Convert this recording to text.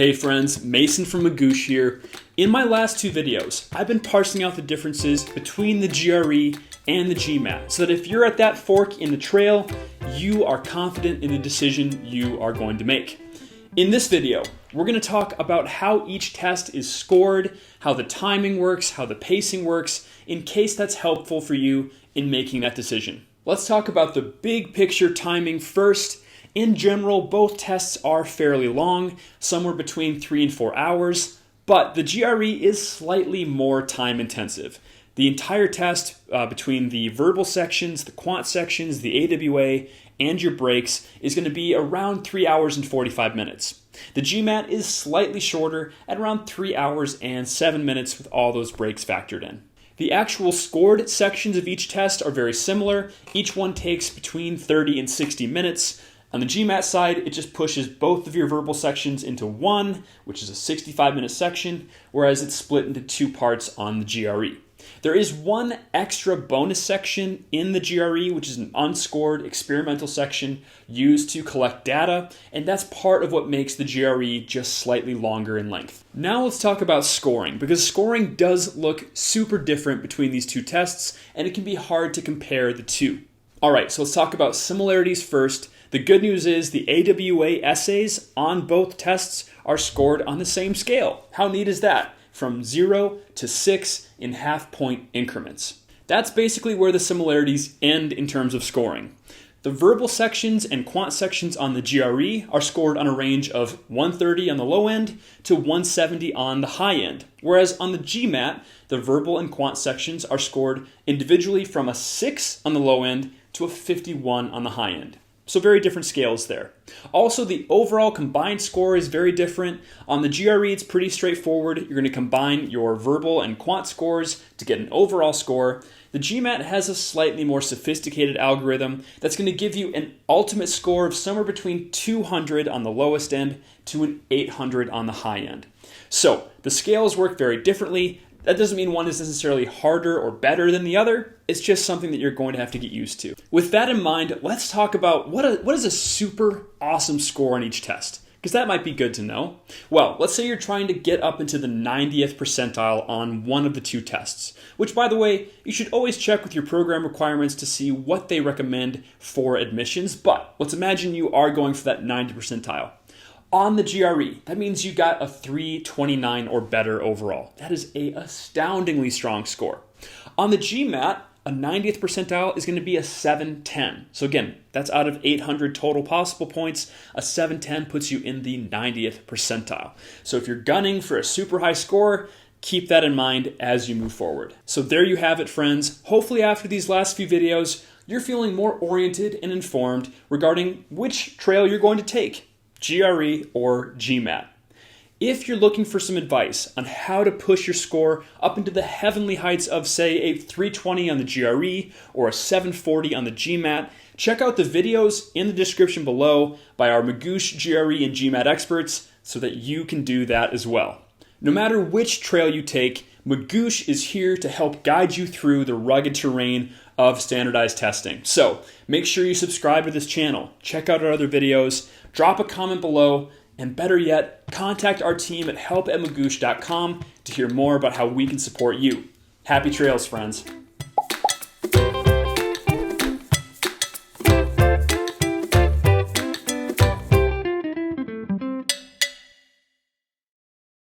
Hey friends, Mason from Magoosh here. In my last two videos, I've been parsing out the differences between the GRE and the GMAT so that if you're at that fork in the trail, you are confident in the decision you are going to make. In this video, we're going to talk about how each test is scored, how the timing works, how the pacing works, in case that's helpful for you in making that decision. Let's talk about the big picture timing first. In general, both tests are fairly long, somewhere between 3 and 4 hours, but the GRE is slightly more time intensive. The entire test between the verbal sections, the quant sections, the AWA, and your breaks is going to be around 3 hours and 45 minutes. The GMAT is slightly shorter at around 3 hours and 7 minutes with all those breaks factored in. The actual scored sections of each test are very similar. Each one takes between 30 and 60 minutes. On the GMAT side, it just pushes both of your verbal sections into one, which is a 65-minute section, whereas it's split into 2 parts on the GRE. There is one extra bonus section in the GRE, which is an unscored experimental section used to collect data, and that's part of what makes the GRE just slightly longer in length. Now let's talk about scoring, because scoring does look super different between these two tests, and it can be hard to compare the two. All right, so let's talk about similarities first. The good news is the AWA essays on both tests are scored on the same scale. How neat is that? From 0 to 6 in half-point increments. That's basically where the similarities end in terms of scoring. The verbal sections and quant sections on the GRE are scored on a range of 130 on the low end to 170 on the high end, whereas on the GMAT, the verbal and quant sections are scored individually from a 6 on the low end to a 51 on the high end. So very different scales there. Also, the overall combined score is very different. On the GRE, it's pretty straightforward. You're going to combine your verbal and quant scores to get an overall score. The GMAT has a slightly more sophisticated algorithm that's going to give you an ultimate score of somewhere between 200 on the lowest end to an 800 on the high end. So the scales work very differently. That doesn't mean one is necessarily harder or better than the other. It's just something that you're going to have to get used to. With that in mind, let's talk about what is a super awesome score on each test, because that might be good to know. Well, let's say you're trying to get up into the 90th percentile on one of the two tests, which, by the way, you should always check with your program requirements to see what they recommend for admissions, but let's imagine you are going for that 90th percentile. On the GRE, that means you got a 329 or better overall. That is an astoundingly strong score. On the GMAT, a 90th percentile is going to be a 710. So again, that's out of 800 total possible points. A 710 puts you in the 90th percentile. So if you're gunning for a super high score, keep that in mind as you move forward. So there you have it, friends. Hopefully after these last few videos, you're feeling more oriented and informed regarding which trail you're going to take. GRE or GMAT. If you're looking for some advice on how to push your score up into the heavenly heights of, say, a 320 on the GRE or a 740 on the GMAT, check out the videos in the description below by our Magoosh GRE and GMAT experts so that you can do that as well. No matter which trail you take, Magoosh is here to help guide you through the rugged terrain of standardized testing. So make sure you subscribe to this channel, check out our other videos, drop a comment below, and better yet, contact our team at help@magoosh.com to hear more about how we can support you. Happy trails, friends.